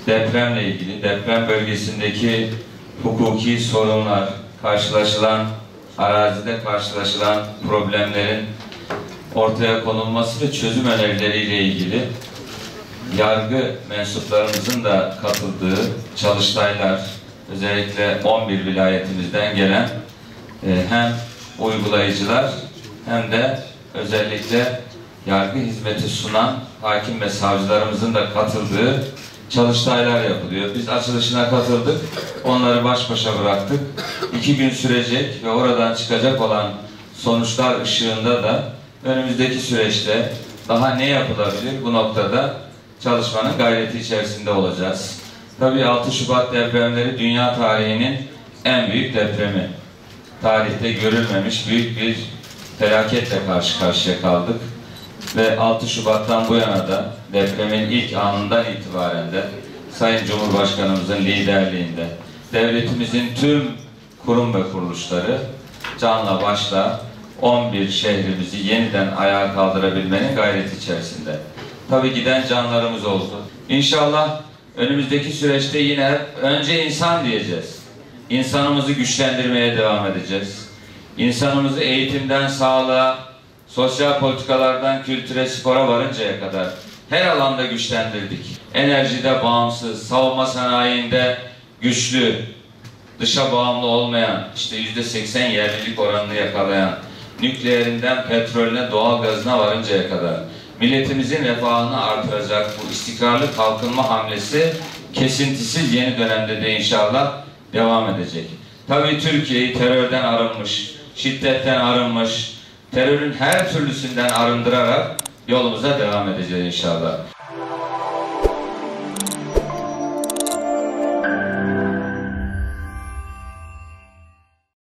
Depremle ilgili, deprem bölgesindeki hukuki sorunlar, arazide karşılaşılan problemlerin ortaya konulması ve çözüm önerileriyle ilgili yargı mensuplarımızın da katıldığı çalıştaylar, özellikle 11 vilayetimizden gelen hem uygulayıcılar hem de özellikle yargı hizmeti sunan hakim ve savcılarımızın da katıldığı çalıştaylar yapılıyor. Biz açılışına katıldık, onları baş başa bıraktık. 2 gün sürecek ve oradan çıkacak olan sonuçlar ışığında da önümüzdeki süreçte daha ne yapılabilir bu noktada çalışmanın gayreti içerisinde olacağız. Tabii 6 Şubat depremleri dünya tarihinin en büyük depremi. Tarihte görülmemiş büyük bir felaketle karşı karşıya kaldık. Ve 6 Şubat'tan bu yana da depremin ilk anından itibaren de Sayın Cumhurbaşkanımızın liderliğinde devletimizin tüm kurum ve kuruluşları canla başla 11 şehrimizi yeniden ayağa kaldırabilmenin gayreti içerisinde. Tabii giden canlarımız oldu. İnşallah önümüzdeki süreçte yine önce insan diyeceğiz. İnsanımızı güçlendirmeye devam edeceğiz. İnsanımızı eğitimden sağlığa, sosyal politikalardan kültüre, spora varıncaya kadar her alanda güçlendirdik. Enerjide bağımsız, savunma sanayinde güçlü, dışa bağımlı olmayan, işte %80 yerlilik oranını yakalayan, nükleerinden petrolüne, doğalgazına varıncaya kadar milletimizin refahını artıracak bu istikrarlı kalkınma hamlesi kesintisiz yeni dönemde de inşallah devam edecek. Tabii Türkiye'yi terörden arınmış, şiddetten arınmış, terörün her türlüsünden arındırarak yolumuza devam edeceğiz inşallah.